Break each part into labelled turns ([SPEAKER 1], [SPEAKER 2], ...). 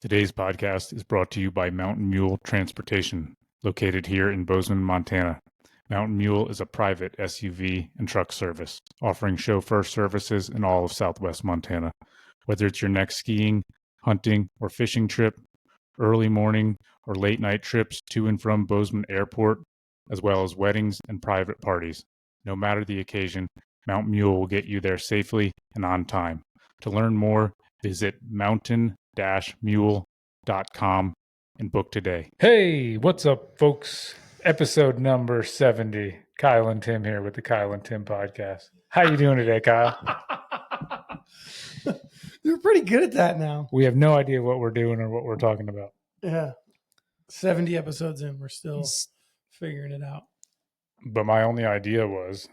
[SPEAKER 1] Today's podcast is brought to you by Mountain Mule Transportation, located here in Bozeman, Montana. Mountain Mule is a private SUV and truck service, offering chauffeur services in all of southwest Montana. Whether it's your next skiing, hunting, or fishing trip, early morning or late night trips to and from Bozeman Airport, as well as weddings and private parties. No matter the occasion, Mountain Mule will get you there safely and on time. To learn more, visit mountain-mule.com and book today. Hey, what's up, folks? Episode number 70. Kyle and Tim here with the Kyle and Tim podcast. How you doing today, Kyle?
[SPEAKER 2] You're pretty good at that now.
[SPEAKER 1] We have no idea what we're doing or what we're talking about.
[SPEAKER 2] Yeah. 70 episodes in, we're still figuring it out.
[SPEAKER 1] But my only idea was,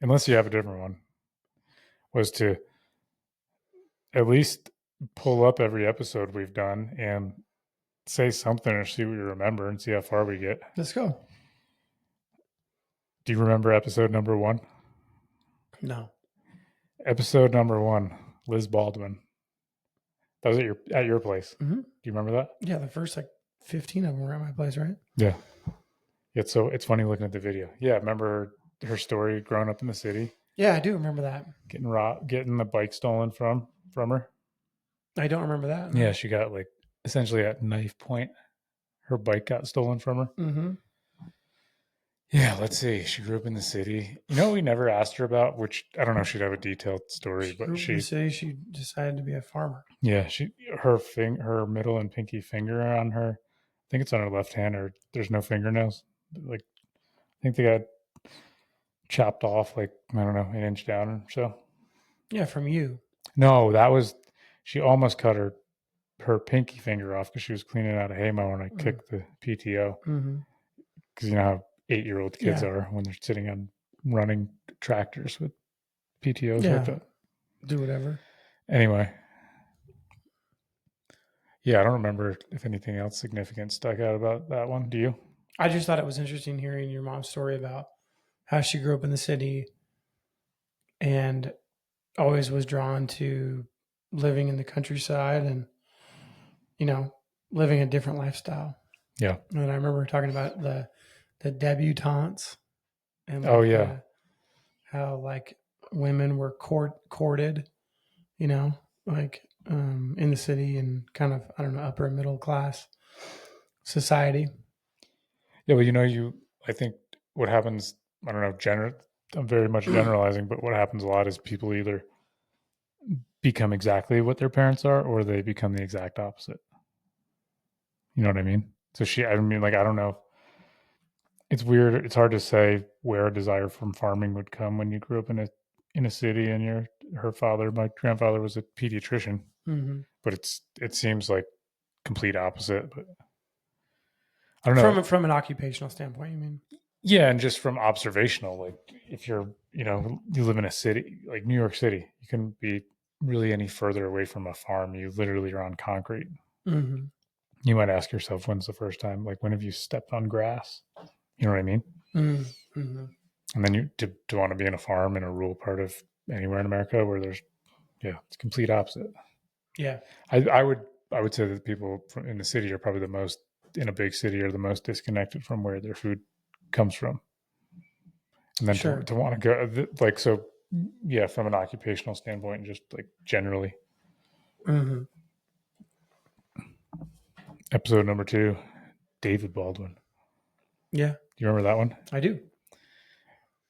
[SPEAKER 1] unless you have a different one, was to at least pull up every episode we've done and say something or see what you remember and see how far we get.
[SPEAKER 2] Let's go.
[SPEAKER 1] Do you remember episode number 1?
[SPEAKER 2] No.
[SPEAKER 1] Episode number 1, Liz Baldwin. That was at your place.
[SPEAKER 2] Mm-hmm.
[SPEAKER 1] Do you remember that?
[SPEAKER 2] Yeah, the first 15 of them were at my place, right?
[SPEAKER 1] Yeah. So it's funny looking at the video. Yeah, remember her story growing up in the city?
[SPEAKER 2] Yeah, I do remember that.
[SPEAKER 1] Getting the bike stolen from her.
[SPEAKER 2] I don't remember that. No.
[SPEAKER 1] Yeah, she got essentially at knife point. Her bike got stolen from her.
[SPEAKER 2] Mm-hmm.
[SPEAKER 1] Yeah, let's see. She grew up in the city. You know, we never asked her about, which I don't know if she'd have a detailed story, but she
[SPEAKER 2] decided to be a farmer.
[SPEAKER 1] Yeah, her middle and pinky finger on her, I think it's on her left hand, or there's no fingernails. I think they got chopped off, I don't know, an inch down or so.
[SPEAKER 2] Yeah, from you.
[SPEAKER 1] No, she almost cut her pinky finger off because she was cleaning out a hay mower and I kicked the PTO. Because you know how 8-year-old kids are when they're sitting on running tractors with PTOs like that.
[SPEAKER 2] Do whatever.
[SPEAKER 1] Anyway. Yeah, I don't remember if anything else significant stuck out about that one. Do you?
[SPEAKER 2] I just thought it was interesting hearing your mom's story about how she grew up in the city and always was drawn to living in the countryside and, living a different lifestyle.
[SPEAKER 1] Yeah.
[SPEAKER 2] And I remember talking about the debutantes and how women were courted, in the city and kind of, upper and middle class society.
[SPEAKER 1] Yeah, well, I think what happens, I don't know, I'm very much generalizing, but what happens a lot is people either become exactly what their parents are or they become the exact opposite. You know what I mean? So I don't know. It's weird. It's hard to say where a desire from farming would come when you grew up in a city and her father, my grandfather, was a pediatrician.
[SPEAKER 2] Mm-hmm.
[SPEAKER 1] But it seems like complete opposite. But I don't know.
[SPEAKER 2] From an occupational standpoint, you mean?
[SPEAKER 1] Yeah, and just from observational, if you're, you live in a city like New York City, you couldn't be really any further away from a farm. You literally are on concrete.
[SPEAKER 2] Mm-hmm.
[SPEAKER 1] You might ask yourself, when's the first time? When have you stepped on grass? You know what I mean?
[SPEAKER 2] Mm-hmm.
[SPEAKER 1] And then to want to be in a farm in a rural part of anywhere in America where there's, it's complete opposite.
[SPEAKER 2] Yeah.
[SPEAKER 1] I would say that people in the city are probably in a big city are the most disconnected from where their food comes from. And then to want to go, from an occupational standpoint, just generally.
[SPEAKER 2] Mm-hmm.
[SPEAKER 1] Episode number 2, David Baldwin.
[SPEAKER 2] Yeah.
[SPEAKER 1] Do you remember that one?
[SPEAKER 2] I do.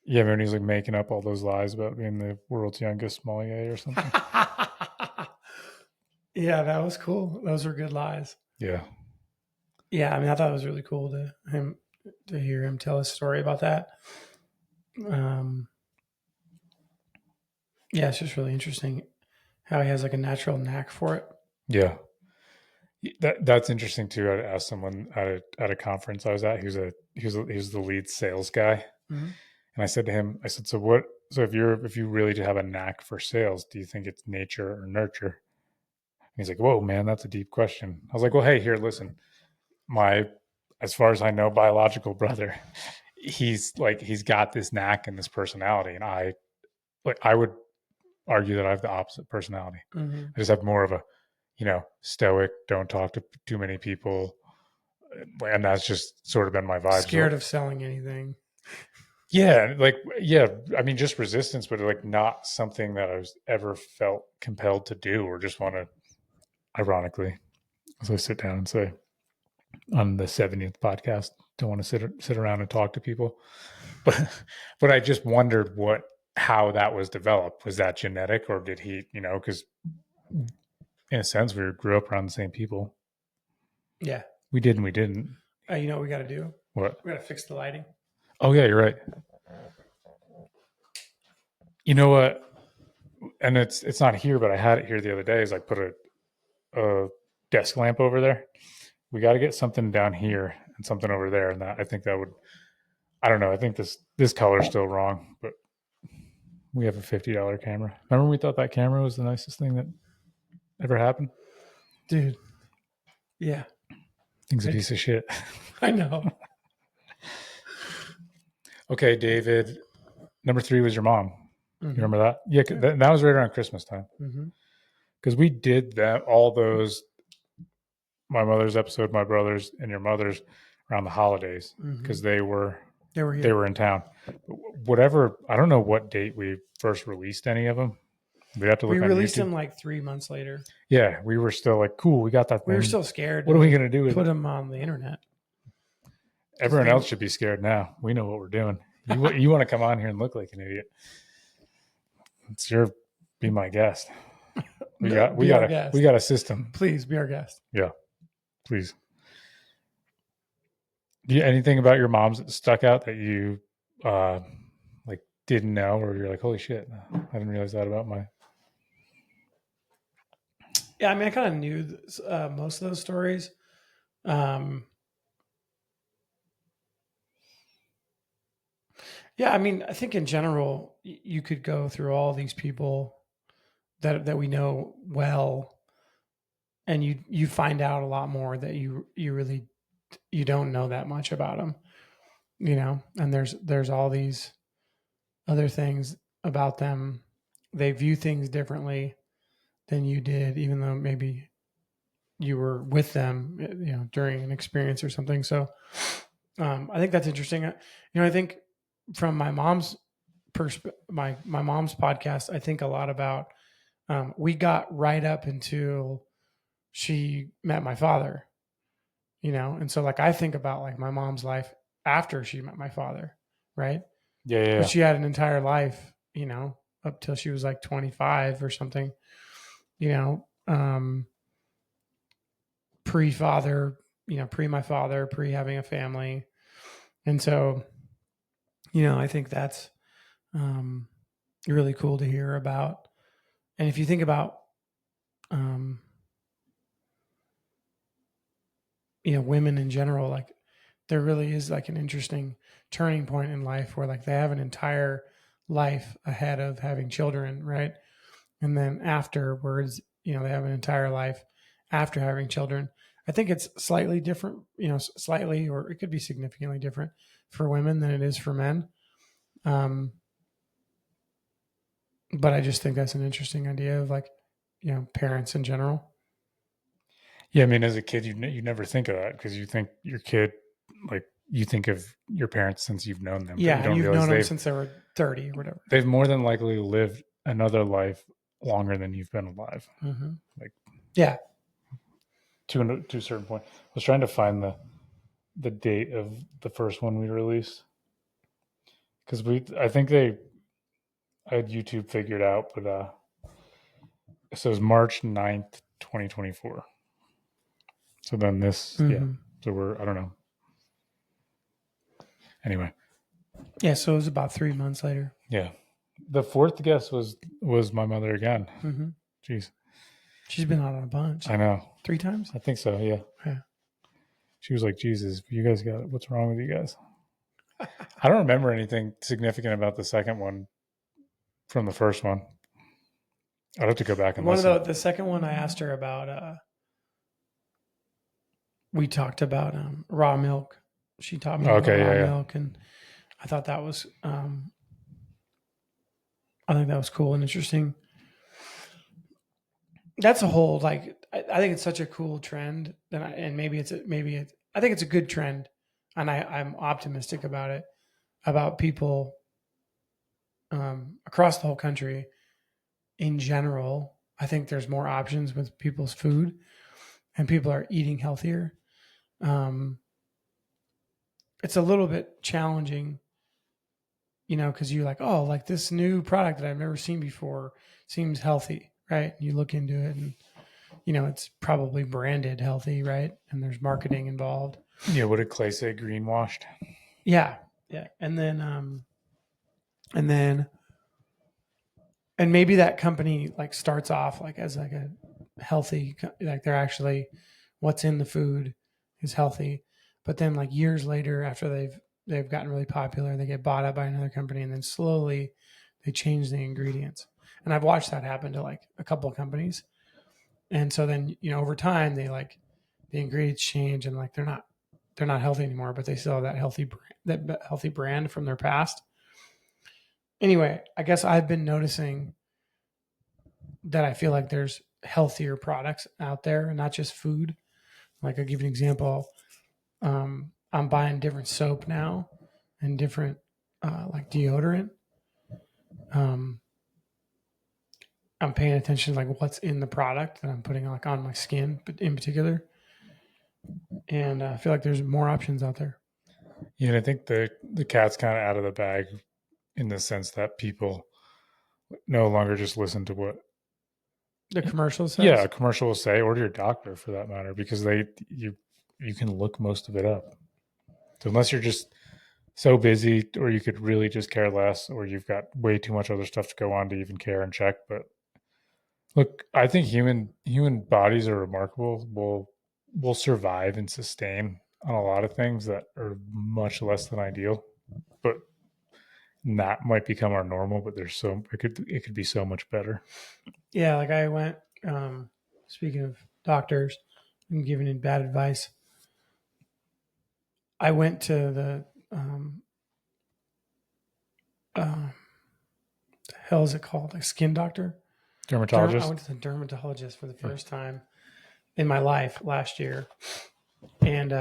[SPEAKER 1] Yeah, when he's making up all those lies about being the world's youngest sommelier or something.
[SPEAKER 2] Yeah, that was cool. Those were good lies.
[SPEAKER 1] Yeah.
[SPEAKER 2] Yeah, I thought it was really cool to hear him tell his story about that. Yeah, it's just really interesting how he has a natural knack for it.
[SPEAKER 1] Yeah. That's interesting too. I asked someone at a conference I was at. He was the lead sales guy, and I said to him, so if you really have a knack for sales, do you think it's nature or nurture? And he's like, whoa, man, that's a deep question. I was like, well, hey, here, listen, as far as I know, biological brother, he's got this knack and this personality, and I would argue that I have the opposite personality.
[SPEAKER 2] Mm-hmm.
[SPEAKER 1] I just have more of a stoic, don't talk to too many people. And that's just sort of been my vibe.
[SPEAKER 2] Scared of selling anything.
[SPEAKER 1] Yeah. I mean, just resistance, but like not something that I was ever felt compelled to do or just want to, ironically, as I sit down and say on the 70th podcast, don't want to sit around and talk to people. But I just wondered how that was developed. Was that genetic, or did he, because in a sense we grew up around the same people.
[SPEAKER 2] Yeah.
[SPEAKER 1] We did and we didn't.
[SPEAKER 2] You know what we got to do?
[SPEAKER 1] What?
[SPEAKER 2] We got to fix the lighting.
[SPEAKER 1] Oh yeah, you're right. You know what? And it's not here, but I had it here the other day. Is I put a desk lamp over there. We got to get something down here and something over there, and that I think that would. I don't know. I think this color's still wrong, but we have a $50 camera. Remember when we thought that camera was the nicest thing that ever happened?
[SPEAKER 2] Dude. Yeah.
[SPEAKER 1] Thing's a piece of shit.
[SPEAKER 2] I know.
[SPEAKER 1] Okay, David. Number 3 was your mom.
[SPEAKER 2] Mm-hmm.
[SPEAKER 1] You remember that? Yeah, that was right around Christmas time. Because we did all those, my mother's episode, my brother's, and your mother's around the holidays because they were in town. Whatever, I don't know what date we first released any of them. We have to look. We
[SPEAKER 2] released them like 3 months later.
[SPEAKER 1] Yeah, we were still like, cool. We got that thing.
[SPEAKER 2] We were still scared.
[SPEAKER 1] What are we gonna do with
[SPEAKER 2] put them on the internet?
[SPEAKER 1] Everyone else should be scared now. We know what we're doing. You want to come on here and look like an idiot? Be my guest. We got a system.
[SPEAKER 2] Please be our guest.
[SPEAKER 1] Yeah, please. Anything about your mom's that stuck out that you like didn't know, or you're like, holy shit, I didn't realize that about my.
[SPEAKER 2] Yeah, I mean, I kind of knew most of those stories. Yeah, I mean, I think in general, you could go through all these people that we know well, and you find out a lot more that you really don't know that much about them, and there's all these other things about them. They view things differently than you did, even though maybe you were with them, during an experience or something. So I think that's interesting. I think from my mom's my mom's podcast, I think a lot about we got right up until she met my father, and so like I think about like my mom's life after she met my father, right?
[SPEAKER 1] Yeah.
[SPEAKER 2] But she had an entire life, up till she was like 25 or something, pre-father, pre my father, pre having a family. And so, I think that's really cool to hear about. And if you think about, women in general, like there really is like an interesting turning point in life where like they have an entire life ahead of having children, right? And then afterwards, they have an entire life after having children. I think it's slightly different, slightly, or it could be significantly different for women than it is for men. But I just think that's an interesting idea of like, parents in general.
[SPEAKER 1] Yeah, I mean, as a kid, you never think of that because you think your kid, like you think of your parents since you've known them.
[SPEAKER 2] Yeah, and you've known them since they were 30 or whatever.
[SPEAKER 1] They've more than likely lived another life longer than you've been alive.
[SPEAKER 2] Mm-hmm.
[SPEAKER 1] Like,
[SPEAKER 2] yeah,
[SPEAKER 1] to a certain point. I was trying to find the date of the first one we released because I think I had YouTube figured out, but so it was March 9th, 2024. So then this, yeah. So I don't know. Anyway.
[SPEAKER 2] Yeah, so it was about 3 months later.
[SPEAKER 1] Yeah. The fourth guest was my mother again.
[SPEAKER 2] Mm-hmm.
[SPEAKER 1] Jeez.
[SPEAKER 2] She's been on a bunch.
[SPEAKER 1] I know.
[SPEAKER 2] 3 times?
[SPEAKER 1] I think so, yeah. She was like, Jesus, you guys got it. What's wrong with you guys? I don't remember anything significant about the second one from the first one. I'd have to go back and listen.
[SPEAKER 2] The second one I asked her about, we talked about raw milk. She taught me about raw milk, and I thought that was, I think that was cool and interesting. that's a whole like I think it's such a cool trend, and maybe I think it's a good trend, and I'm optimistic about it, about people across the whole country in general. I think there's more options with people's food, and people are eating healthier. Um, it's a little bit challenging, because you're like, oh, like this new product that I've never seen before seems healthy, right? You look into it, and it's probably branded healthy, right? And there's marketing involved.
[SPEAKER 1] Yeah, what did Clay say? Greenwashed?
[SPEAKER 2] Yeah, yeah, and then and maybe that company like starts off like as like a healthy, like they're actually what's in the food is healthy, but then like years later after they've gotten really popular, they get bought up by another company, and then slowly they change the ingredients. And I've watched that happen to like a couple of companies, and so then over time they like the ingredients change, and like they're not healthy anymore, but they still have that healthy brand from their past. Anyway, I guess I've been noticing that I feel like there's healthier products out there, and not just food. Like I'll give you an example. I'm buying different soap now and different like deodorant. Um, I'm paying attention to like what's in the product that I'm putting like on my skin, but in particular, and I feel like there's more options out there.
[SPEAKER 1] Yeah, and I think the cat's kind of out of the bag in the sense that people no longer just listen to what
[SPEAKER 2] The commercial says,
[SPEAKER 1] yeah, a commercial will say, or to your doctor for that matter, because you can look most of it up. So unless you're just so busy, or you could really just care less, or you've got way too much other stuff to go on to even care and check. But look, I think human bodies are remarkable. Will survive and sustain on a lot of things that are much less than ideal. But that might become our normal, but it could be so much better.
[SPEAKER 2] yeah, like I went. Speaking of doctors and giving bad advice, I went to the the hell is it called? Like skin doctor. I
[SPEAKER 1] Dermatologist.
[SPEAKER 2] went to the dermatologist for the first time in my life last year, and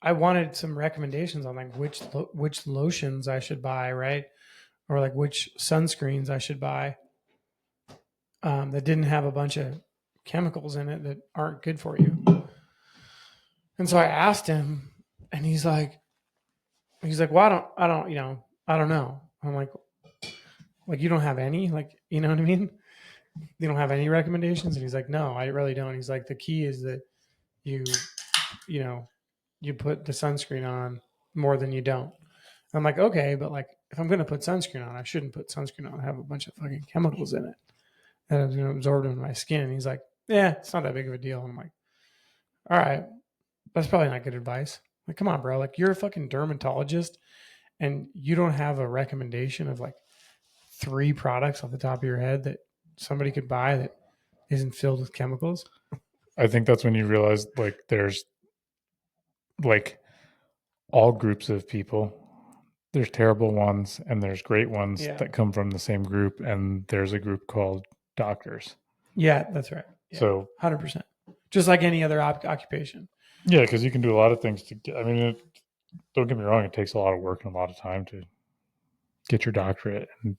[SPEAKER 2] I wanted some recommendations on like which lotions I should buy, right, or like which sunscreens I should buy that didn't have a bunch of chemicals in it that aren't good for you. And so I asked him, and he's like, well, I don't know. I'm like you don't have any, like, you know what I mean? You don't have any recommendations? And he's like, no, I really don't. He's like, the key is that you, you know, you put the sunscreen on more than you don't. I'm like, okay, but like if I'm going to put sunscreen on, I shouldn't put sunscreen on and have a bunch of fucking chemicals in it that I'm going to absorb into my skin. And he's like, yeah, it's not that big of a deal. And I'm like, all right, that's probably not good advice. Like, come on, bro. Like, you're a fucking dermatologist and you don't have a recommendation of like 3 products off the top of your head that somebody could buy that isn't filled with chemicals.
[SPEAKER 1] I think that's when you realize like there's like all groups of people. There's terrible ones and there's great ones that come from the same group, and there's a group called doctors.
[SPEAKER 2] Yeah, that's right. Yeah,
[SPEAKER 1] so
[SPEAKER 2] 100%. Just like any other occupation.
[SPEAKER 1] Yeah, because you can do a lot of things to get. I mean, don't get me wrong; it takes a lot of work and a lot of time to get your doctorate and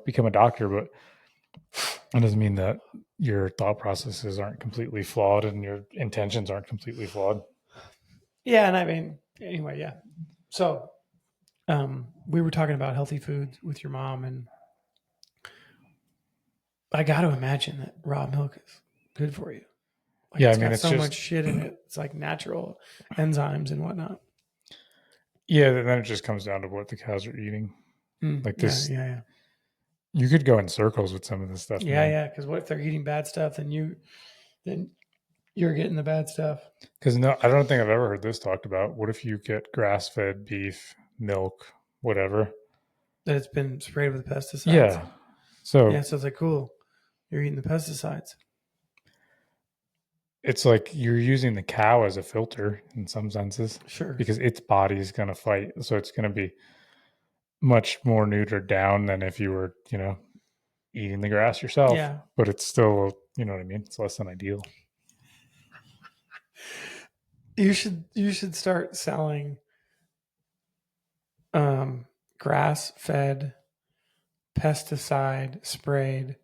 [SPEAKER 1] become a doctor. But that doesn't mean that your thought processes aren't completely flawed and your intentions aren't completely flawed.
[SPEAKER 2] Yeah, and I mean, anyway, yeah. So, we were talking about healthy foods with your mom, and I got to imagine that raw milk is good for you. Like,
[SPEAKER 1] yeah,
[SPEAKER 2] it's got so much shit in it. It's like natural enzymes and whatnot.
[SPEAKER 1] Yeah, then it just comes down to what the cows are eating. Like this.
[SPEAKER 2] Yeah.
[SPEAKER 1] You could go in circles with some of this stuff.
[SPEAKER 2] Yeah. Because what if they're eating bad stuff? Then you're getting the bad stuff.
[SPEAKER 1] Because no, I don't think I've ever heard this talked about. What if you get grass-fed beef, milk, whatever,
[SPEAKER 2] that it's been sprayed with pesticides?
[SPEAKER 1] Yeah. So
[SPEAKER 2] it's like, cool. You're eating the pesticides.
[SPEAKER 1] It's like you're using the cow as a filter in some senses.
[SPEAKER 2] Sure.
[SPEAKER 1] Because its body is going to fight. So it's going to be much more neutered down than if you were, eating the grass yourself.
[SPEAKER 2] Yeah.
[SPEAKER 1] But it's still, you know what I mean? It's less than ideal.
[SPEAKER 2] You should start selling grass fed, pesticide sprayed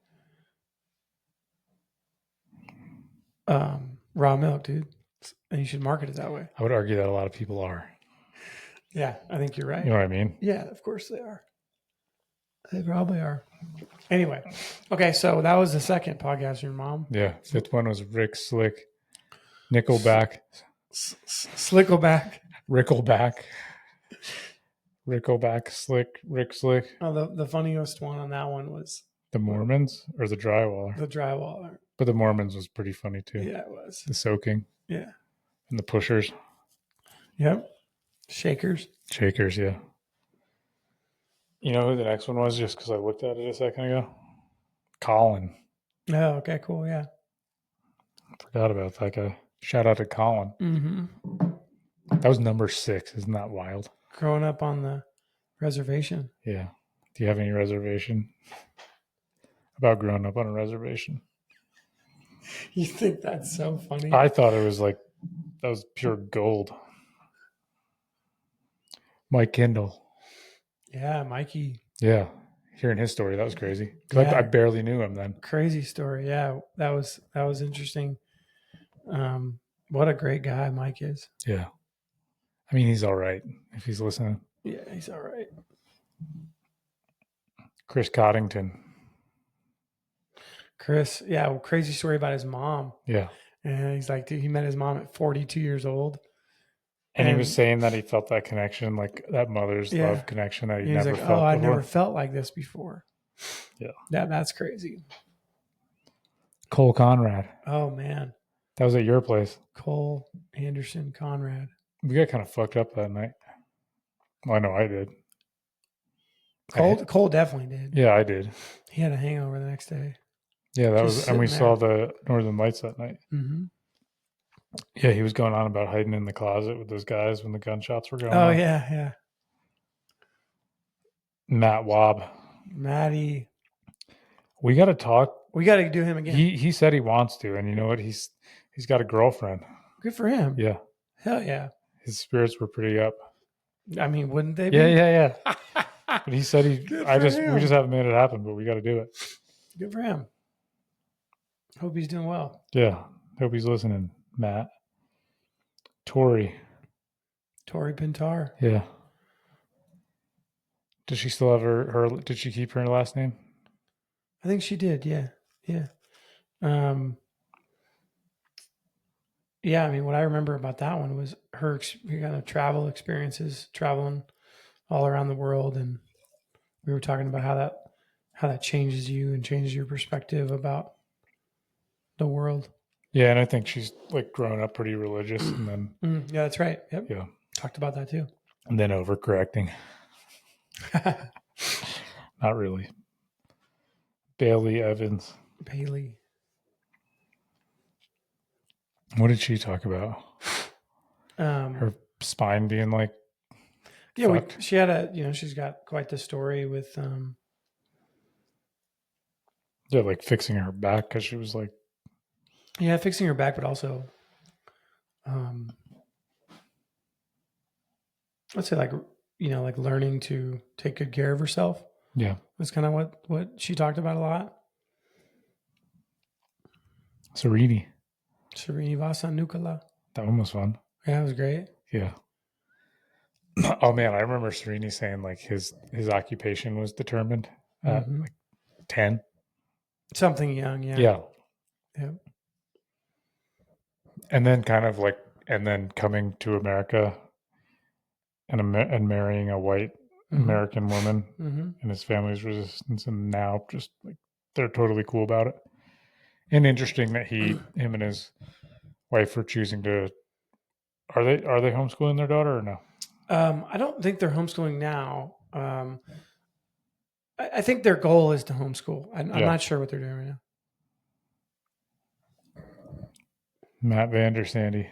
[SPEAKER 2] raw milk, dude. And you should market it that way.
[SPEAKER 1] I would argue that a lot of people are.
[SPEAKER 2] Yeah, I think you're right.
[SPEAKER 1] You know what I mean?
[SPEAKER 2] Yeah, of course they are. They probably are. Anyway, okay, so that was the second podcast with your mom.
[SPEAKER 1] Yeah. Fifth one was Rick Slick, Nickelback,
[SPEAKER 2] Slickleback.
[SPEAKER 1] Rickleback, Slick, Rick Slick.
[SPEAKER 2] Oh, the funniest one on that one was
[SPEAKER 1] The Mormons or the Drywaller?
[SPEAKER 2] the drywaller.
[SPEAKER 1] But the Mormons was pretty funny too.
[SPEAKER 2] Yeah, it was.
[SPEAKER 1] The soaking.
[SPEAKER 2] Yeah.
[SPEAKER 1] And the pushers.
[SPEAKER 2] Yep. Shakers.
[SPEAKER 1] Yeah. You know who the next one was just because I looked at it a second ago? Colin.
[SPEAKER 2] Oh, okay, cool. Yeah.
[SPEAKER 1] Forgot about that guy. Shout out to Colin.
[SPEAKER 2] Mm-hmm.
[SPEAKER 1] That was number 6. Isn't that wild?
[SPEAKER 2] Growing up on the reservation.
[SPEAKER 1] Yeah. Do you have any reservation about growing up on a reservation?
[SPEAKER 2] You think that's so funny?
[SPEAKER 1] I thought it was like, that was pure gold. Mike Kindle.
[SPEAKER 2] Yeah, Mikey.
[SPEAKER 1] Yeah. Hearing his story, that was crazy.
[SPEAKER 2] Yeah.
[SPEAKER 1] I barely knew him then.
[SPEAKER 2] Crazy story. Yeah, that was interesting. What a great guy Mike is.
[SPEAKER 1] Yeah. I mean, he's all right if he's listening.
[SPEAKER 2] Yeah, he's all right.
[SPEAKER 1] Chris Coddington.
[SPEAKER 2] Chris, yeah, crazy story about his mom.
[SPEAKER 1] Yeah.
[SPEAKER 2] And he's like, dude, he met his mom at 42 years old.
[SPEAKER 1] And he was saying that he felt that connection, like that mother's love connection that he never
[SPEAKER 2] like,
[SPEAKER 1] felt
[SPEAKER 2] oh, I
[SPEAKER 1] before.
[SPEAKER 2] never felt like this before.
[SPEAKER 1] Yeah.
[SPEAKER 2] That's crazy.
[SPEAKER 1] Cole Conrad.
[SPEAKER 2] Oh, man.
[SPEAKER 1] That was at your place.
[SPEAKER 2] Cole Anderson Conrad.
[SPEAKER 1] We got kind of fucked up that night. Well, I know I did.
[SPEAKER 2] Cole definitely did.
[SPEAKER 1] Yeah, I did.
[SPEAKER 2] He had a hangover the next day.
[SPEAKER 1] Yeah, that
[SPEAKER 2] Just
[SPEAKER 1] was, and we saw the Northern Lights that night.
[SPEAKER 2] Mm-hmm.
[SPEAKER 1] Yeah, he was going on about hiding in the closet with those guys when the gunshots were going on.
[SPEAKER 2] Oh, yeah.
[SPEAKER 1] Matt Wobb.
[SPEAKER 2] Matty.
[SPEAKER 1] We got to talk.
[SPEAKER 2] We got to do him again.
[SPEAKER 1] He said he wants to, and you know what? He's got a girlfriend.
[SPEAKER 2] Good for him.
[SPEAKER 1] Yeah.
[SPEAKER 2] Hell yeah.
[SPEAKER 1] His spirits were pretty up.
[SPEAKER 2] I mean, wouldn't they be?
[SPEAKER 1] Yeah. But he said we
[SPEAKER 2] him.
[SPEAKER 1] just haven't made it happen, but we got to do it.
[SPEAKER 2] Good for him. Hope he's doing well.
[SPEAKER 1] Yeah. Hope he's listening, Matt. Tori
[SPEAKER 2] Pintar.
[SPEAKER 1] Yeah. Does she still have her did she keep her last name?
[SPEAKER 2] I think she did. Yeah. Yeah, I mean, what I remember about that one was her kind of travel experiences, traveling all around the world, and we were talking about how that changes you and changes your perspective about the world.
[SPEAKER 1] Yeah, and I think she's like grown up pretty religious, and then
[SPEAKER 2] yeah, that's right. Yep.
[SPEAKER 1] Yeah,
[SPEAKER 2] talked about that too.
[SPEAKER 1] And then overcorrecting. Not really. Bailey Evans.
[SPEAKER 2] Bailey.
[SPEAKER 1] What did she talk about? Her spine being like.
[SPEAKER 2] Yeah, she had she's got quite the story with.
[SPEAKER 1] Yeah, like fixing her back because she was like.
[SPEAKER 2] Yeah, fixing her back, but also, let's say like learning to take good care of herself.
[SPEAKER 1] Yeah,
[SPEAKER 2] that's kind of what she talked about a lot.
[SPEAKER 1] Serini
[SPEAKER 2] Vasanukala.
[SPEAKER 1] That one was fun.
[SPEAKER 2] Yeah, it was great.
[SPEAKER 1] Yeah. Oh man, I remember Serini saying like his occupation was determined at like 10.
[SPEAKER 2] Something young, yeah.
[SPEAKER 1] Yeah.
[SPEAKER 2] Yeah.
[SPEAKER 1] And then coming to America and marrying a white American woman and his family's resistance, and now just like they're totally cool about it. And interesting that him and his wife are choosing to. Are they homeschooling their daughter or no?
[SPEAKER 2] I don't think they're homeschooling now. I think their goal is to homeschool. I'm not sure what they're doing right now.
[SPEAKER 1] Matt Vander Sandy.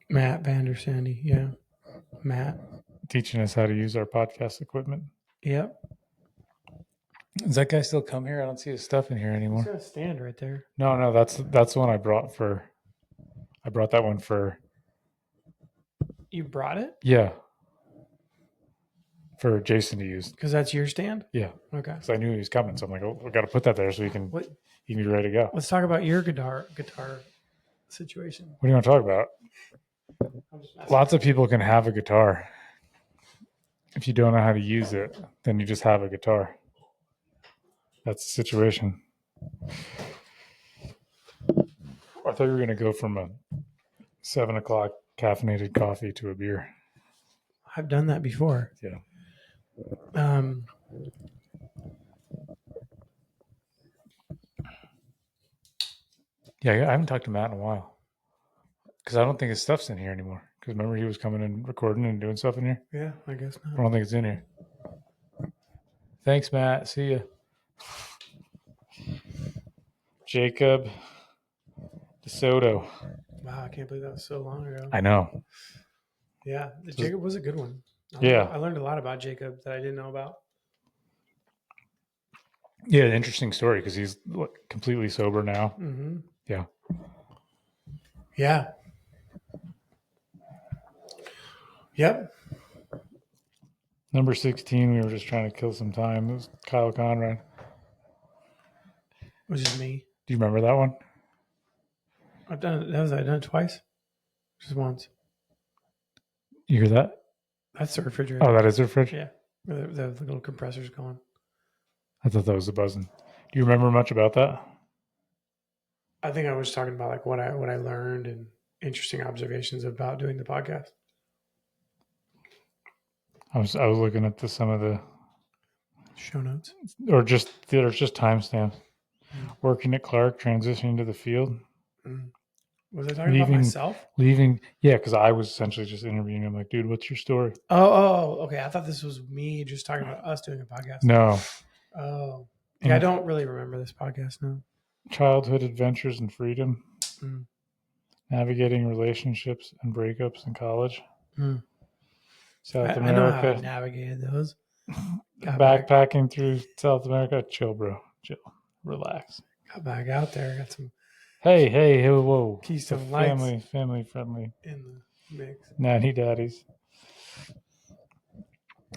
[SPEAKER 2] Yeah. Matt.
[SPEAKER 1] Teaching us how to use our podcast equipment.
[SPEAKER 2] Yep.
[SPEAKER 1] Does that guy still come here? I don't see his stuff in here
[SPEAKER 2] He's
[SPEAKER 1] anymore.
[SPEAKER 2] got a stand right there.
[SPEAKER 1] No, that's the one I brought for. I brought that one for.
[SPEAKER 2] You brought it?
[SPEAKER 1] Yeah. For Jason to use.
[SPEAKER 2] Because that's your stand?
[SPEAKER 1] Yeah.
[SPEAKER 2] Okay.
[SPEAKER 1] Because I knew he was coming, so I'm like, oh, we got to put that there so he can be ready to go.
[SPEAKER 2] Let's talk about your guitar situation.
[SPEAKER 1] What do you want to talk about? Lots of people can have a guitar. If you don't know how to use it, then you just have a guitar. That's the situation. I thought you were going to go from a 7 o'clock caffeinated coffee to a beer.
[SPEAKER 2] I've done that before.
[SPEAKER 1] Yeah. Yeah, I haven't talked to Matt in a while because I don't think his stuff's in here anymore. Because remember, he was coming and recording and doing stuff in here.
[SPEAKER 2] Yeah, I guess
[SPEAKER 1] I
[SPEAKER 2] not.
[SPEAKER 1] don't think it's in here. Thanks, Matt. See ya. Jacob DeSoto.
[SPEAKER 2] Wow, I can't believe that was so long ago.
[SPEAKER 1] I know.
[SPEAKER 2] Yeah, Jacob was a good one. I learned a lot about Jacob that I didn't know about.
[SPEAKER 1] Yeah, an interesting story because he's completely sober now.
[SPEAKER 2] Mm-hmm.
[SPEAKER 1] Yeah.
[SPEAKER 2] Yeah. Yep.
[SPEAKER 1] Number 16, we were just trying to kill some time. It was Kyle Conrad.
[SPEAKER 2] Which is me.
[SPEAKER 1] Do you remember that one?
[SPEAKER 2] I've done it. I've done it twice. Just once.
[SPEAKER 1] You hear that?
[SPEAKER 2] That's the refrigerator.
[SPEAKER 1] Oh, that is the fridge?
[SPEAKER 2] Yeah. The little compressor's going.
[SPEAKER 1] I thought that was the buzzing. Do you remember much about that?
[SPEAKER 2] I think I was talking about like what I learned and interesting observations about doing the podcast.
[SPEAKER 1] I was looking at some of the
[SPEAKER 2] show notes,
[SPEAKER 1] or just there's just timestamps. Working at Clark, transitioning to the field.
[SPEAKER 2] Was I talking about myself?
[SPEAKER 1] Leaving, yeah, because I was essentially just interviewing him. Like, dude, what's your story?
[SPEAKER 2] Oh, okay. I thought this was me just talking about us doing a podcast.
[SPEAKER 1] No.
[SPEAKER 2] Oh, yeah. I don't really remember this podcast now.
[SPEAKER 1] Childhood adventures and freedom. Navigating relationships and breakups in college. South America. I know how I
[SPEAKER 2] navigated those.
[SPEAKER 1] Backpacking through South America. Chill, bro. Chill. Relax.
[SPEAKER 2] Got back out there. Got some.
[SPEAKER 1] Hey, whoa.
[SPEAKER 2] Keystone Lights.
[SPEAKER 1] Family friendly.
[SPEAKER 2] In the mix.
[SPEAKER 1] Nanny daddies.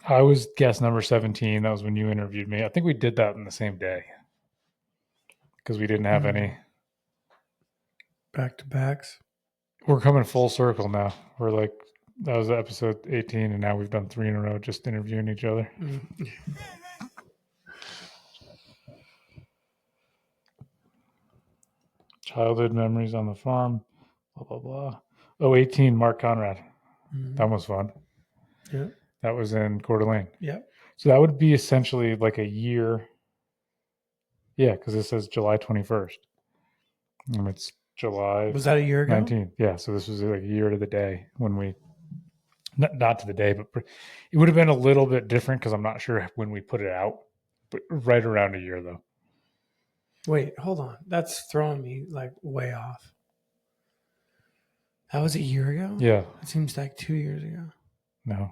[SPEAKER 1] I was guest number 17. That was when you interviewed me. I think we did that in the same day. Because we didn't have any.
[SPEAKER 2] Back-to-backs.
[SPEAKER 1] We're coming full circle now. We're like, that was episode 18, and now we've done 3 in a row just interviewing each other. Childhood memories on the farm, blah, blah, blah. 18, Mark Conrad. That was fun.
[SPEAKER 2] Yeah.
[SPEAKER 1] That was in Coeur d'Alene.
[SPEAKER 2] Yeah.
[SPEAKER 1] So that would be essentially like a year. Yeah, because it says July 21st. And it's July.
[SPEAKER 2] Was that a year ago?
[SPEAKER 1] 19th. Yeah, so this was like a year to the day when we, not to the day, but it would have been a little bit different because I'm not sure when we put it out, but right around a year though.
[SPEAKER 2] Wait, hold on. That's throwing me like way off. That was a year ago?
[SPEAKER 1] Yeah.
[SPEAKER 2] It seems like 2 years ago.
[SPEAKER 1] No.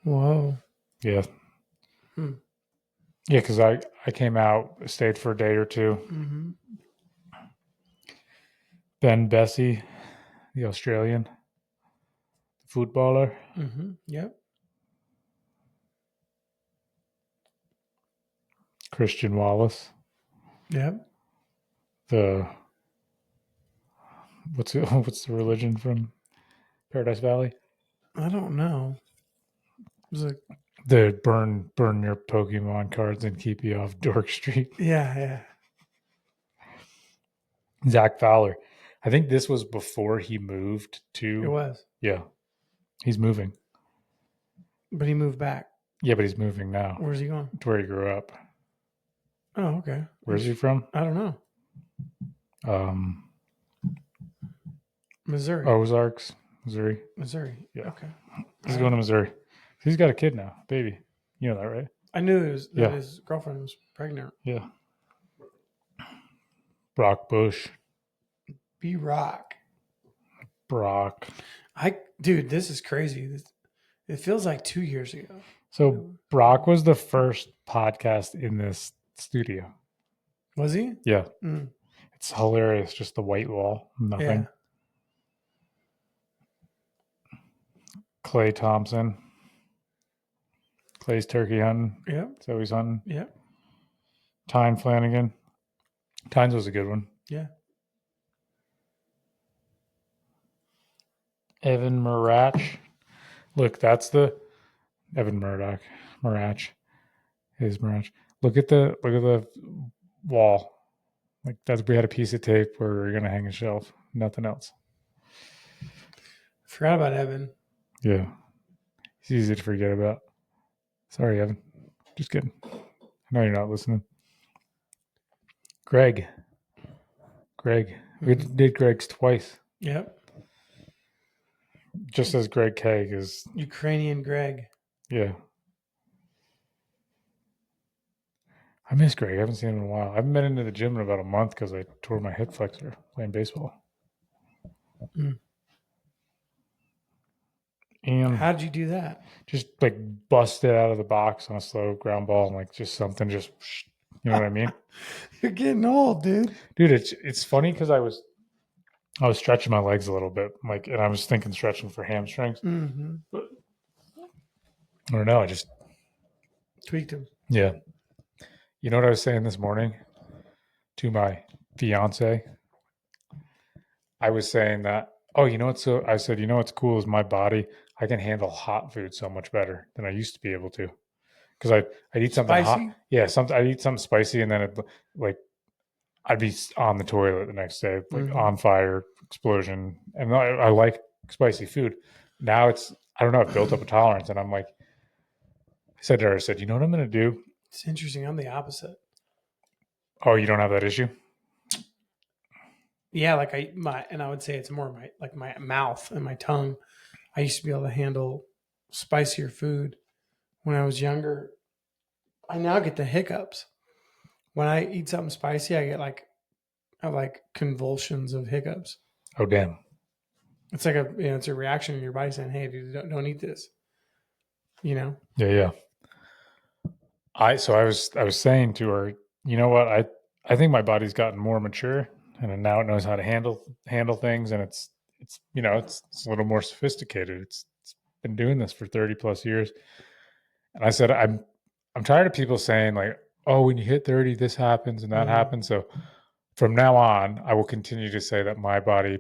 [SPEAKER 2] Whoa.
[SPEAKER 1] Yeah. Yeah, because I came out, stayed for a day or two.
[SPEAKER 2] Mm-hmm.
[SPEAKER 1] Ben Bessie, the Australian footballer.
[SPEAKER 2] Mm-hmm. Yep.
[SPEAKER 1] Christian Wallace.
[SPEAKER 2] Yep.
[SPEAKER 1] What's the religion from Paradise Valley?
[SPEAKER 2] I don't know. It was like
[SPEAKER 1] the burn your Pokemon cards and keep you off Dork Street.
[SPEAKER 2] Yeah.
[SPEAKER 1] Zach Fowler. I think this was before he moved to.
[SPEAKER 2] It was.
[SPEAKER 1] Yeah. He's moving.
[SPEAKER 2] But he moved back.
[SPEAKER 1] Yeah, but he's moving now.
[SPEAKER 2] Where's he going?
[SPEAKER 1] To where he grew up.
[SPEAKER 2] Oh, okay.
[SPEAKER 1] Where's he from?
[SPEAKER 2] I don't know. Missouri.
[SPEAKER 1] Ozarks, Missouri.
[SPEAKER 2] Missouri.
[SPEAKER 1] Yeah.
[SPEAKER 2] Okay.
[SPEAKER 1] He's going to Missouri. He's got a kid now, baby. You know that, right?
[SPEAKER 2] I knew his girlfriend was pregnant.
[SPEAKER 1] Yeah. Brock Bush.
[SPEAKER 2] B-Rock.
[SPEAKER 1] Brock.
[SPEAKER 2] Dude, this is crazy. It feels like 2 years ago.
[SPEAKER 1] So Brock was the first podcast in this studio.
[SPEAKER 2] Was he?
[SPEAKER 1] Yeah. It's hilarious. Just the white wall, nothing.
[SPEAKER 2] Yeah.
[SPEAKER 1] Clay Thompson. Clay's turkey hunting.
[SPEAKER 2] Yep.
[SPEAKER 1] So he's hunting.
[SPEAKER 2] Yep.
[SPEAKER 1] Tyne Flanagan. Tynes was a good one.
[SPEAKER 2] Yeah.
[SPEAKER 1] Evan Murach. Look, that's the Evan Murdoch. Murach. Is Murach. Look at the wall. Like we had a piece of tape where we were gonna hang a shelf. Nothing else.
[SPEAKER 2] Forgot about Evan.
[SPEAKER 1] Yeah. He's easy to forget about. Sorry, Evan. Just kidding. I know you're not listening. Greg. We did Greg's twice.
[SPEAKER 2] Yep.
[SPEAKER 1] Just as Greg K is
[SPEAKER 2] Ukrainian Greg.
[SPEAKER 1] Yeah. I miss Greg. I haven't seen him in a while. I haven't been into the gym in about a month because I tore my hip flexor playing baseball. And
[SPEAKER 2] how did you do that?
[SPEAKER 1] Just like bust it out of the box on a slow ground ball and like just something just, you know what I mean?
[SPEAKER 2] You're getting old, dude.
[SPEAKER 1] Dude, it's funny because I was stretching my legs a little bit, like, and I was thinking stretching for hamstrings, but I don't know. I just
[SPEAKER 2] tweaked them.
[SPEAKER 1] Yeah. You know what I was saying this morning to my fiance? I was saying that, I said, what's cool is my body, I can handle hot food so much better than I used to be able to. Because I'd eat something
[SPEAKER 2] spicy?
[SPEAKER 1] hot. Yeah, I'd eat something spicy and then I'd be on the toilet the next day, like on fire, explosion. And I like spicy food. Now I don't know, I've built up a tolerance and I'm like, I said to her, you know what I'm going to do?
[SPEAKER 2] It's interesting. I'm the opposite.
[SPEAKER 1] Oh, you don't have that issue?
[SPEAKER 2] Yeah, like I would say it's more my mouth and my tongue. I used to be able to handle spicier food when I was younger. I now get the hiccups. When I eat something spicy, I have like convulsions of hiccups.
[SPEAKER 1] Oh, damn.
[SPEAKER 2] It's like it's a reaction in your body saying, "Hey, dude, don't eat this."
[SPEAKER 1] Yeah, yeah. I was saying to her, you know what? I think my body's gotten more mature, and now it knows how to handle things, and it's a little more sophisticated. It's been doing this for 30 plus years, and I said I'm tired of people saying like, oh, when you hit 30, this happens and that happens. So from now on, I will continue to say that my body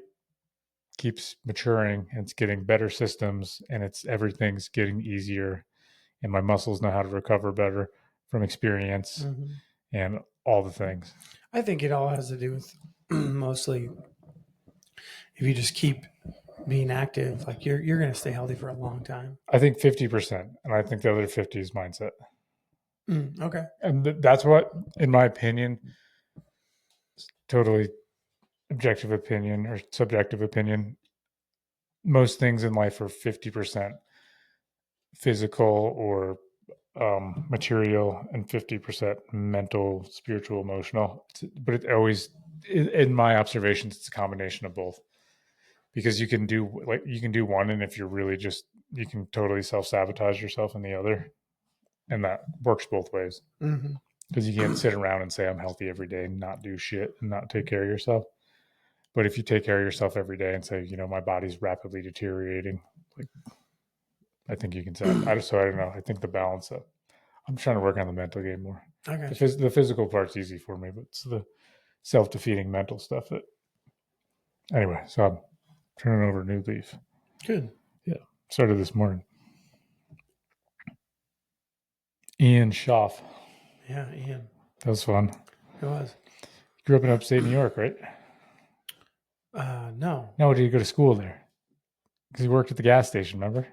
[SPEAKER 1] keeps maturing and it's getting better systems and everything's getting easier and my muscles know how to recover better from experience and all the things.
[SPEAKER 2] I think it all has to do with mostly if you just keep being active, like you're going to stay healthy for a long time.
[SPEAKER 1] I think 50%, and I think the other 50 is mindset.
[SPEAKER 2] Okay.
[SPEAKER 1] And that's what, in my opinion, totally objective opinion or subjective opinion, most things in life are 50% physical or material and 50% mental, spiritual, emotional. But it always, in my observations, it's a combination of both. Because you can do one, and if you're really you can totally self-sabotage yourself in the other, and that works both ways. Because you can't sit around and say I'm healthy every day and not do shit and not take care of yourself. But if you take care of yourself every day and say, my body's rapidly deteriorating, like I think you can say. I don't know. I think the balance of, I'm trying to work on the mental game more.
[SPEAKER 2] Okay.
[SPEAKER 1] The physical part's easy for me, but it's the self-defeating mental stuff that. Anyway, so I'm turning over a new leaf.
[SPEAKER 2] Good.
[SPEAKER 1] Yeah. Started this morning. Ian Schaff.
[SPEAKER 2] Yeah, Ian.
[SPEAKER 1] That was fun.
[SPEAKER 2] It was.
[SPEAKER 1] You grew up in upstate New York, right?
[SPEAKER 2] No.
[SPEAKER 1] No, did you go to school there? Because you worked at the gas station, remember?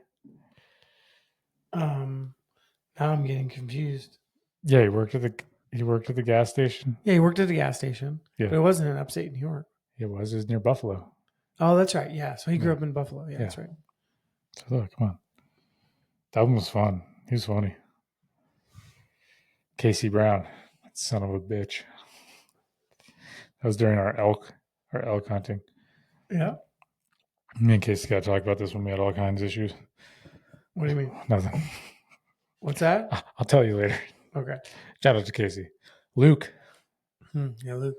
[SPEAKER 2] Now I'm getting confused.
[SPEAKER 1] Yeah, he worked at the gas station.
[SPEAKER 2] Yeah, he worked at the gas station.
[SPEAKER 1] Yeah.
[SPEAKER 2] But it wasn't in upstate New York.
[SPEAKER 1] It was near Buffalo.
[SPEAKER 2] Oh, that's right. Yeah. So he grew up in Buffalo. Yeah, that's right.
[SPEAKER 1] So look, come on. That one was fun. He was funny. Casey Brown, son of a bitch. That was during our elk hunting.
[SPEAKER 2] Yeah.
[SPEAKER 1] Me and Casey got to talk about this when we had all kinds of issues.
[SPEAKER 2] What do you mean?
[SPEAKER 1] Nothing.
[SPEAKER 2] What's that?
[SPEAKER 1] I'll tell you later.
[SPEAKER 2] Okay.
[SPEAKER 1] Shout out to Casey. Luke.
[SPEAKER 2] Yeah, Luke.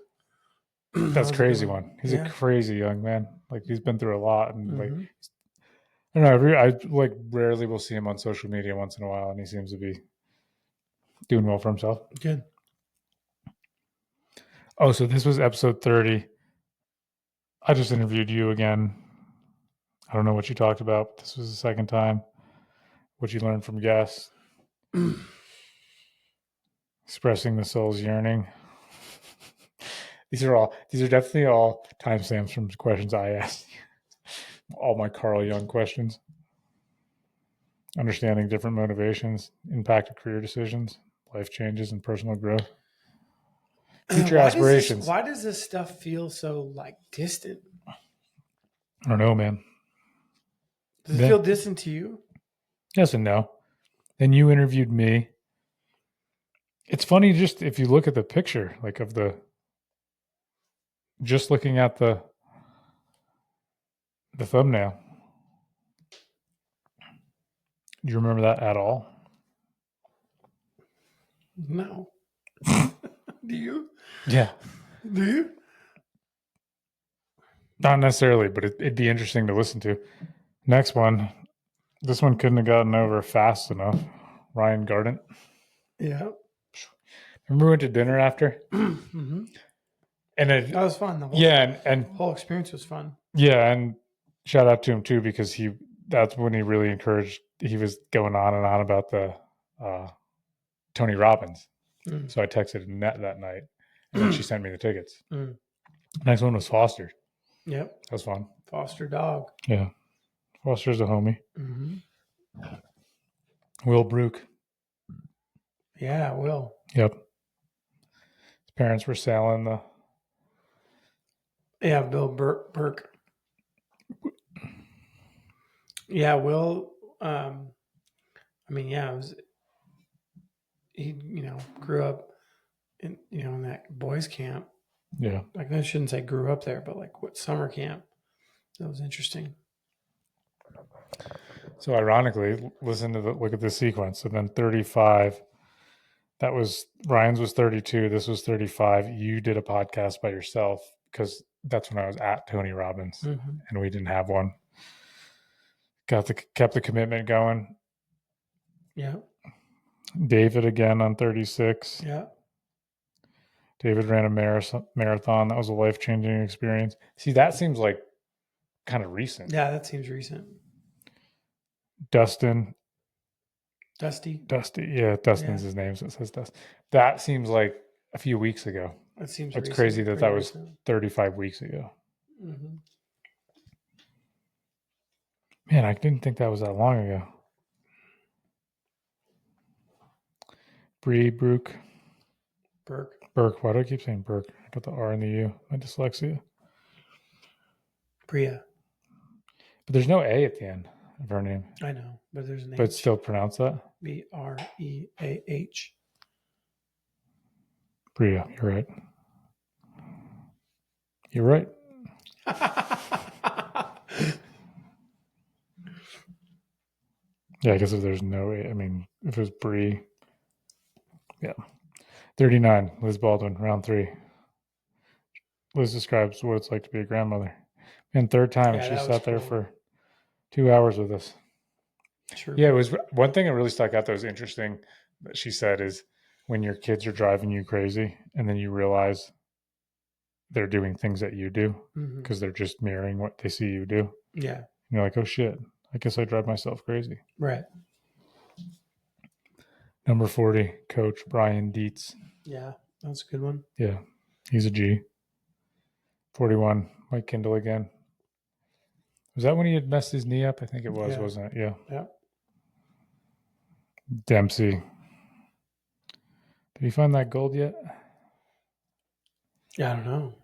[SPEAKER 1] That's
[SPEAKER 2] That
[SPEAKER 1] crazy one. He's
[SPEAKER 2] Yeah.
[SPEAKER 1] a crazy young man. Like he's been through a lot, and like
[SPEAKER 2] Mhm.
[SPEAKER 1] I don't know. I like rarely will see him on social media once in a while, and he seems to be doing well for himself.
[SPEAKER 2] Good.
[SPEAKER 1] Oh, so this was episode 30. I just interviewed you again. I don't know what you talked about, but this was the second time. What you learned from guests. Expressing the soul's yearning. These are definitely all timestamps from questions I asked. All my Carl Jung questions. Understanding different motivations, impact of career decisions, life changes, and personal growth. Future aspirations.
[SPEAKER 2] Why does this stuff feel so like distant?
[SPEAKER 1] I don't know, man.
[SPEAKER 2] Does it feel distant to you?
[SPEAKER 1] Yes and no. Then you interviewed me. It's funny just if you look at the picture, like of the, just looking at the thumbnail. Do you remember that at all?
[SPEAKER 2] No. Do you?
[SPEAKER 1] Yeah.
[SPEAKER 2] Do you?
[SPEAKER 1] Not necessarily, but it'd be interesting to listen to. Next one. This one couldn't have gotten over fast enough. Ryan Gardent.
[SPEAKER 2] Yeah.
[SPEAKER 1] Remember we went to dinner after?
[SPEAKER 2] Mm-hmm.
[SPEAKER 1] And
[SPEAKER 2] that was fun. The whole,
[SPEAKER 1] and
[SPEAKER 2] whole experience was fun.
[SPEAKER 1] Yeah, and shout out to him too, because that's when he really encouraged. He was going on and on about the Tony Robbins. So I texted Annette that night, and then she sent me the tickets. Next one was Foster.
[SPEAKER 2] Yep,
[SPEAKER 1] that was fun.
[SPEAKER 2] Foster dog.
[SPEAKER 1] Yeah, Foster's a homie.
[SPEAKER 2] Mm-hmm.
[SPEAKER 1] Will Brook.
[SPEAKER 2] Yeah, Will.
[SPEAKER 1] Yep. His parents were selling the.
[SPEAKER 2] Yeah, Bill Burke. Yeah, Will. I mean, yeah, it was. He, grew up in, in that boys' camp.
[SPEAKER 1] Yeah.
[SPEAKER 2] Like I shouldn't say grew up there, but like what summer camp. That was interesting.
[SPEAKER 1] So ironically, look at this sequence. So then 35. That was Ryan's was 32. This was 35. You did a podcast by yourself because that's when I was at Tony Robbins, and we didn't have one. Kept the commitment going.
[SPEAKER 2] Yeah.
[SPEAKER 1] David again on 36.
[SPEAKER 2] Yeah.
[SPEAKER 1] David ran a marathon. That was a life-changing experience. See, that seems like kind of recent.
[SPEAKER 2] Yeah, that seems recent.
[SPEAKER 1] Dusty. Yeah, Dustin's his name, so it says Dustin. That seems like a few weeks ago.
[SPEAKER 2] That seems
[SPEAKER 1] It's
[SPEAKER 2] recent,
[SPEAKER 1] crazy that was 35 weeks ago.
[SPEAKER 2] Mm-hmm.
[SPEAKER 1] Man, I didn't think that was that long ago. Burke. Why do I keep saying Burke? I got the R and the U. My dyslexia.
[SPEAKER 2] Bria.
[SPEAKER 1] But there's no A at the end of her name.
[SPEAKER 2] I know, but there's an H.
[SPEAKER 1] But still pronounce that?
[SPEAKER 2] Breah.
[SPEAKER 1] Bria, you're right. You're right. Yeah, I guess if there's no A, I mean, if it was Brie. Yeah. 39, Liz Baldwin, round 3. Liz describes what it's like to be a grandmother. And third time, she sat there for 2 hours with us. True. Yeah, it was one thing that really stuck out that was interesting that she said is when your kids are driving you crazy and then you realize they're doing things that you do because they're just mirroring what they see you do. Yeah. And you're like, oh shit, I guess I drive myself crazy. Right. Number 40, Coach Brian Dietz.
[SPEAKER 2] Yeah, that's a good one.
[SPEAKER 1] Yeah, he's a G. 41, Mike Kindle again. Was that when he had messed his knee up? I think it was, wasn't it? Yeah. Yeah. Dempsey. Did he find that gold yet?
[SPEAKER 2] Yeah, I don't know.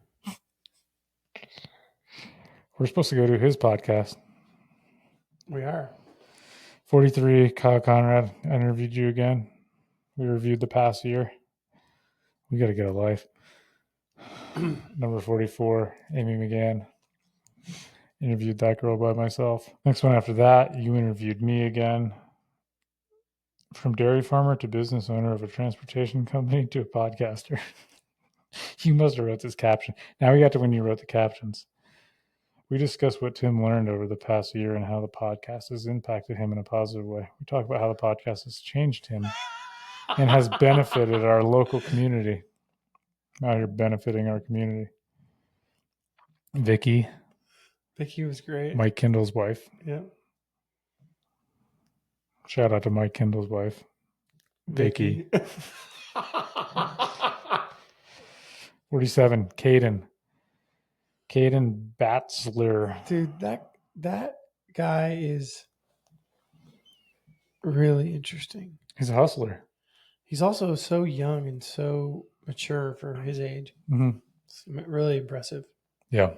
[SPEAKER 1] We're supposed to go to his podcast.
[SPEAKER 2] We are.
[SPEAKER 1] 43, Kyle Conrad. I interviewed you again. We reviewed the past year. We got to get a life. Number 44, Amy McGann. Interviewed that girl by myself. Next one after that, you interviewed me again. From dairy farmer to business owner of a transportation company to a podcaster. You must have wrote this caption. Now we got to when you wrote the captions. We discuss what Tim learned over the past year and how the podcast has impacted him in a positive way. We talk about how the podcast has changed him and has benefited our local community. Now you're benefiting our community. Vicky
[SPEAKER 2] was great.
[SPEAKER 1] Mike Kindle's wife.
[SPEAKER 2] Yeah.
[SPEAKER 1] Shout out to Mike Kindle's wife. Vicky. 47, Caden Batzler.
[SPEAKER 2] Dude, that guy is really interesting.
[SPEAKER 1] He's a hustler.
[SPEAKER 2] He's also so young and so mature for his age.
[SPEAKER 1] Mm-hmm.
[SPEAKER 2] It's really impressive.
[SPEAKER 1] Yeah.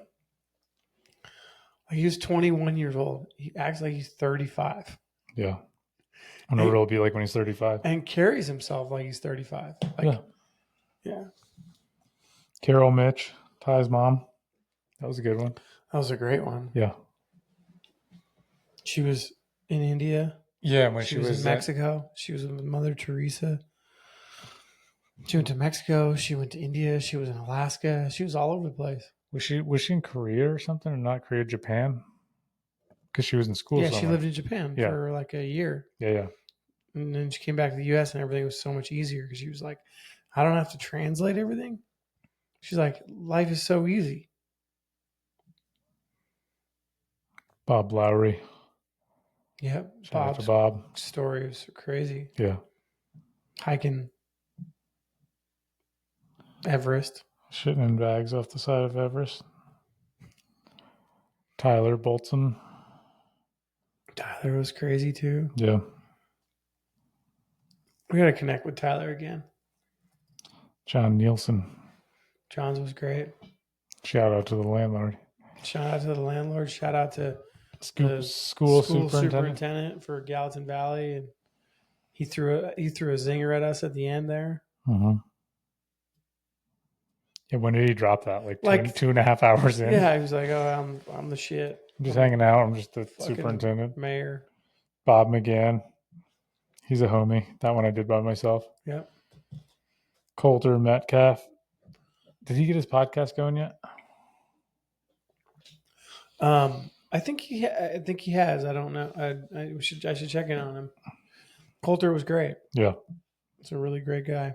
[SPEAKER 2] He was 21 years old. He acts like he's 35.
[SPEAKER 1] Yeah. I wonder what it'll be like when he's 35.
[SPEAKER 2] And carries himself like he's 35. Yeah.
[SPEAKER 1] Carol Mitch, Ty's mom. That was a good one.
[SPEAKER 2] That was a great one.
[SPEAKER 1] Yeah.
[SPEAKER 2] She was in India.
[SPEAKER 1] Yeah, when
[SPEAKER 2] she was in Mexico. She was with Mother Teresa. She went to Mexico. She went to India. She was in Alaska. She was all over the place.
[SPEAKER 1] Was she in Korea or something, or not Korea, Japan? Because she was in school.
[SPEAKER 2] Yeah,
[SPEAKER 1] somewhere.
[SPEAKER 2] she lived in Japan for like a year.
[SPEAKER 1] Yeah.
[SPEAKER 2] And then she came back to the U.S. and everything was so much easier because she was like, I don't have to translate everything. She's like, life is so easy.
[SPEAKER 1] Bob Lowry.
[SPEAKER 2] Yep.
[SPEAKER 1] Shout out to Bob.
[SPEAKER 2] Story was crazy.
[SPEAKER 1] Yeah.
[SPEAKER 2] Hiking Everest.
[SPEAKER 1] Shitting in bags off the side of Everest. Tyler Bolton.
[SPEAKER 2] Tyler was crazy too.
[SPEAKER 1] Yeah.
[SPEAKER 2] We got to connect with Tyler again.
[SPEAKER 1] John Nielsen.
[SPEAKER 2] John's was great.
[SPEAKER 1] Shout out to the landlord.
[SPEAKER 2] Shout out to the landlord. Shout out to
[SPEAKER 1] the school
[SPEAKER 2] superintendent for Gallatin Valley, and he threw a zinger at us at the end there.
[SPEAKER 1] Mm-hmm. Yeah, when did he drop that? Like 2.5 hours in.
[SPEAKER 2] Yeah, he was like, "Oh, I'm the shit.
[SPEAKER 1] I'm just hanging out. I'm just the superintendent."
[SPEAKER 2] Mayor
[SPEAKER 1] Bob McGann. He's a homie. That one I did by myself.
[SPEAKER 2] Yep.
[SPEAKER 1] Coulter Metcalf. Did he get his podcast going yet?
[SPEAKER 2] I think he has. I don't know. I should check in on him. Coulter was great.
[SPEAKER 1] Yeah.
[SPEAKER 2] It's a really great guy.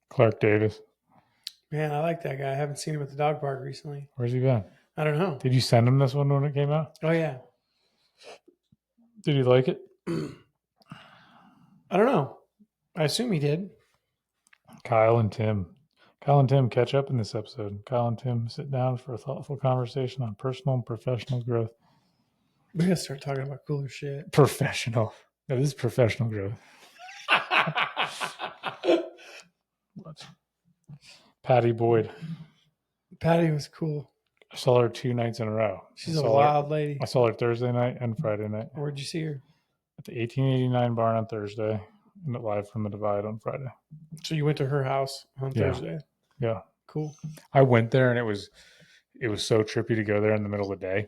[SPEAKER 1] Clark Davis.
[SPEAKER 2] Man, I like that guy. I haven't seen him at the dog park recently.
[SPEAKER 1] Where's he been?
[SPEAKER 2] I don't know.
[SPEAKER 1] Did you send him this one when it came out?
[SPEAKER 2] Oh, yeah.
[SPEAKER 1] Did he like it?
[SPEAKER 2] I don't know. I assume he did.
[SPEAKER 1] Kyle and Tim catch up in this episode. Kyle and Tim sit down for a thoughtful conversation on personal and professional growth.
[SPEAKER 2] We gotta start talking about cooler shit.
[SPEAKER 1] Professional. No, this is professional growth. Patty Boyd.
[SPEAKER 2] Patty was cool.
[SPEAKER 1] I saw her 2 nights in a row.
[SPEAKER 2] She's a wild lady.
[SPEAKER 1] I saw her Thursday night and Friday night.
[SPEAKER 2] Where'd you see her?
[SPEAKER 1] At the 1889 barn on Thursday and live from the Divide on Friday.
[SPEAKER 2] So you went to her house on Thursday?
[SPEAKER 1] Yeah.
[SPEAKER 2] Cool.
[SPEAKER 1] I went there and it was so trippy to go there in the middle of the day.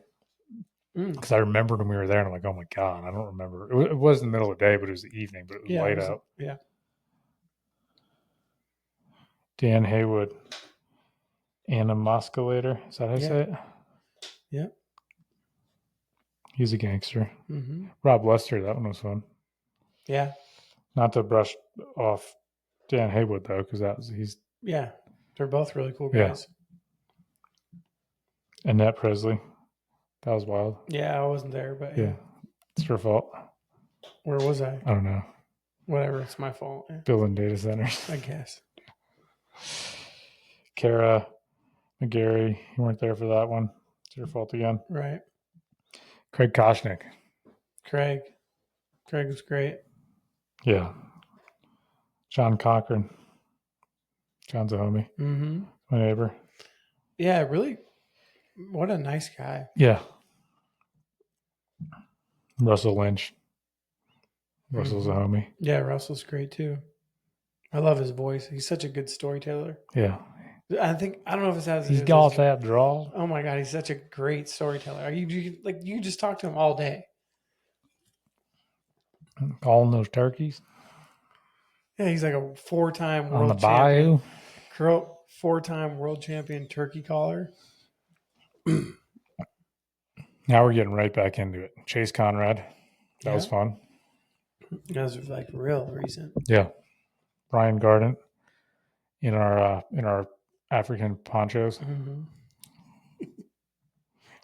[SPEAKER 1] Because I remembered when we were there and I'm like, oh my God, I don't remember. It was in the middle of the day, but it was the evening, but it was light out.
[SPEAKER 2] Yeah. Dan
[SPEAKER 1] Haywood. Anna Moscolator. Is that how you say it?
[SPEAKER 2] Yeah.
[SPEAKER 1] He's a gangster.
[SPEAKER 2] Mm-hmm.
[SPEAKER 1] Rob Lester, that one was fun.
[SPEAKER 2] Yeah.
[SPEAKER 1] Not to brush off Dan Haywood though, because he's.
[SPEAKER 2] Yeah, they're both really cool guys.
[SPEAKER 1] Yeah. Annette Presley, that was wild.
[SPEAKER 2] Yeah, I wasn't there, but
[SPEAKER 1] yeah, it's her fault.
[SPEAKER 2] Where was I?
[SPEAKER 1] I don't know.
[SPEAKER 2] Whatever, it's my fault. Yeah.
[SPEAKER 1] Building data centers,
[SPEAKER 2] I guess.
[SPEAKER 1] Kara McGarry, you weren't there for that one. It's your fault again.
[SPEAKER 2] Right.
[SPEAKER 1] Craig Koshnick.
[SPEAKER 2] Craig was great.
[SPEAKER 1] Yeah. John Cochran. John's a homie.
[SPEAKER 2] Mm-hmm.
[SPEAKER 1] My neighbor.
[SPEAKER 2] Yeah, really. What a nice guy.
[SPEAKER 1] Yeah. Russell Lynch. Russell's a homie.
[SPEAKER 2] Yeah, Russell's great too. I love his voice. He's such a good storyteller.
[SPEAKER 1] Yeah.
[SPEAKER 2] I don't know if it's has.
[SPEAKER 1] He's got that draw.
[SPEAKER 2] Oh my god, he's such a great storyteller. You just talk to him all day.
[SPEAKER 1] Calling those turkeys.
[SPEAKER 2] Yeah, he's like a 4-time
[SPEAKER 1] on the
[SPEAKER 2] world champion.
[SPEAKER 1] bayou.
[SPEAKER 2] 4-time world champion turkey caller.
[SPEAKER 1] Now we're getting right back into it. Chase Conrad. That was fun.
[SPEAKER 2] That was like real recent.
[SPEAKER 1] Yeah. Brian Gardent in our African ponchos.
[SPEAKER 2] Mm-hmm.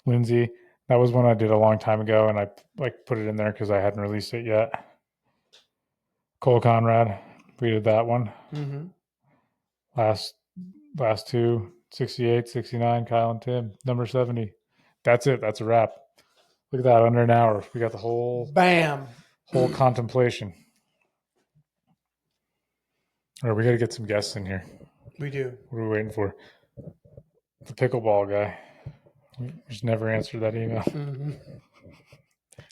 [SPEAKER 1] Lindsay. That was one I did a long time ago, and I put it in there because I hadn't released it yet. Cole Conrad. We did that one.
[SPEAKER 2] Mm-hmm.
[SPEAKER 1] Last two, 68, 69, Kyle and Tim, number 70. That's it. That's a wrap. Look at that, under an hour. We got the whole contemplation. All right, we got to get some guests in here.
[SPEAKER 2] We do.
[SPEAKER 1] What are we waiting for? The pickleball guy. We just never answered that email.
[SPEAKER 2] Mm-hmm.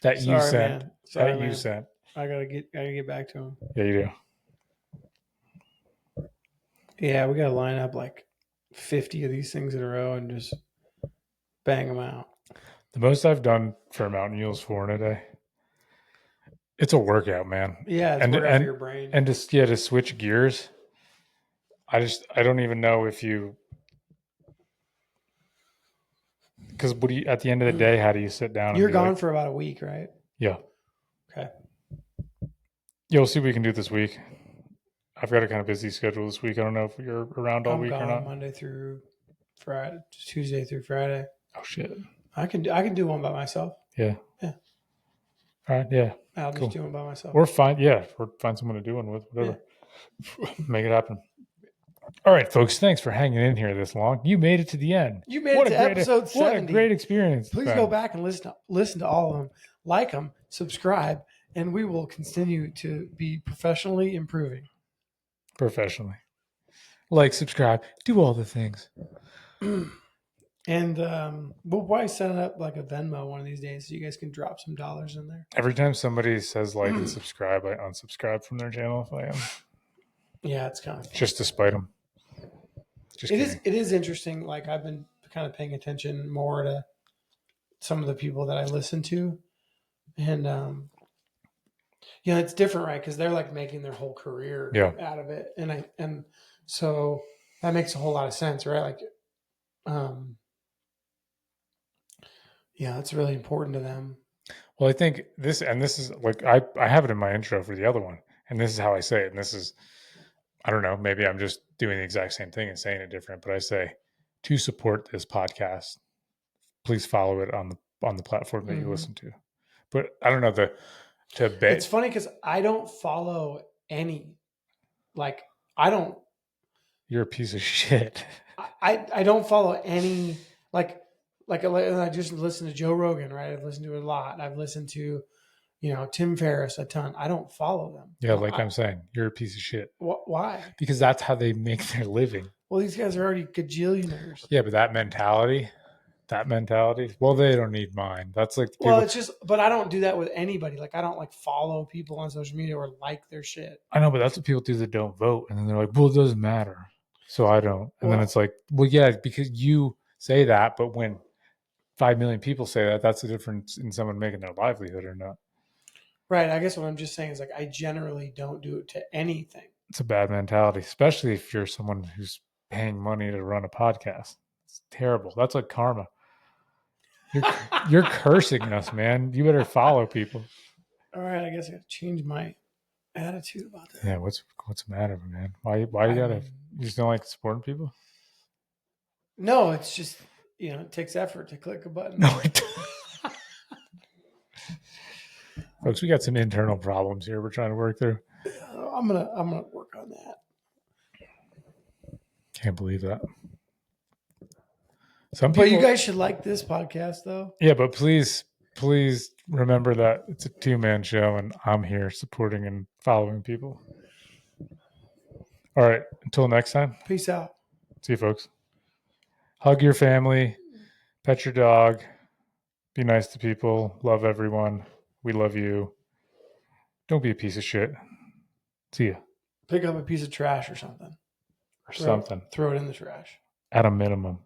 [SPEAKER 1] You sent. You sent.
[SPEAKER 2] I gotta get back to him.
[SPEAKER 1] Yeah, you do.
[SPEAKER 2] Yeah, we gotta line up like 50 of these things in a row and just bang them out.
[SPEAKER 1] The most I've done for Mountain Mule is 4 in a day. It's a workout, man.
[SPEAKER 2] Yeah, it's workout for your brain.
[SPEAKER 1] And to switch gears, I don't even know if you, because at the end of the day, how do you sit down?
[SPEAKER 2] You're gone for about a week, right?
[SPEAKER 1] Yeah.
[SPEAKER 2] Okay.
[SPEAKER 1] Yeah, we'll see what we can do this week. I've got a kind of busy schedule this week. I don't know if you're around all week or not.
[SPEAKER 2] Monday through Friday, Tuesday through Friday.
[SPEAKER 1] Oh shit!
[SPEAKER 2] I can do one by myself.
[SPEAKER 1] Yeah.
[SPEAKER 2] Yeah.
[SPEAKER 1] All right. Yeah.
[SPEAKER 2] I'll just do one by myself.
[SPEAKER 1] We're fine. Yeah, we'll find someone to do one with. Whatever. Yeah. Make it happen. All right, folks. Thanks for hanging in here this long. You made it to the end.
[SPEAKER 2] You made it to episode 70.
[SPEAKER 1] What a great experience!
[SPEAKER 2] Please go back and listen to all of them. Like them, subscribe, and we will continue to be professionally improving.
[SPEAKER 1] Professionally. Like, subscribe, do all the things.
[SPEAKER 2] And we'll probably set up like a Venmo one of these days so you guys can drop some dollars in there.
[SPEAKER 1] Every time somebody says like and subscribe, I unsubscribe from their channel if I am.
[SPEAKER 2] Yeah, it's kind of
[SPEAKER 1] just to spite them.
[SPEAKER 2] It is interesting. Like, I've been kind of paying attention more to some of the people that I listen to. And it's different, right? Because they're like making their whole career out of it, and so that makes a whole lot of sense, right? Like, it's really important to them.
[SPEAKER 1] Well, I think this is like I have it in my intro for the other one, and this is how I say it. And this is, I don't know, maybe I'm just doing the exact same thing and saying it different, but I say, to support this podcast, please follow it on the platform that you listen to. But I don't know It's
[SPEAKER 2] funny because I don't follow any. Like, I don't.
[SPEAKER 1] You're a piece of shit.
[SPEAKER 2] I don't follow any like I just listen to Joe Rogan, right? I've listened to it a lot. I've listened to, Tim Ferriss a ton. I don't follow them.
[SPEAKER 1] Yeah, I'm saying, you're a piece of shit.
[SPEAKER 2] Why?
[SPEAKER 1] Because that's how they make their living.
[SPEAKER 2] Well, these guys are already gajillionaires.
[SPEAKER 1] Yeah, but that mentality. Well, they don't need mine. That's like
[SPEAKER 2] it's just, but I don't do that with anybody. Like, I don't like follow people on social media or like their shit.
[SPEAKER 1] I know, but that's what people do that don't vote, and then they're like, well, it doesn't matter, so I don't. And then it's like, well, yeah, because you say that, but when 5 million people say that, that's the difference in someone making their livelihood or not.
[SPEAKER 2] Right. I guess what I'm just saying is, like, I generally don't do it to anything.
[SPEAKER 1] It's a bad mentality, especially if you're someone who's paying money to run a podcast. It's terrible. That's like karma. You're cursing us, man. You better follow people.
[SPEAKER 2] All right, I guess I got to change my attitude about that.
[SPEAKER 1] Yeah, what's the matter, man? Why you just don't like supporting people?
[SPEAKER 2] No, it's just, it takes effort to click a button.
[SPEAKER 1] No, it doesn't. Folks, we got some internal problems here we're trying to work through.
[SPEAKER 2] I'm gonna work on that.
[SPEAKER 1] Can't believe that. But
[SPEAKER 2] you guys should like this podcast, though.
[SPEAKER 1] Yeah, but please remember that it's a 2-man show, and I'm here supporting and following people. All right, until next time.
[SPEAKER 2] Peace out.
[SPEAKER 1] See you, folks. Hug your family, pet your dog, be nice to people, love everyone. We love you. Don't be a piece of shit. See ya.
[SPEAKER 2] Pick up a piece of trash or something.
[SPEAKER 1] Throw it in the trash. at a minimum.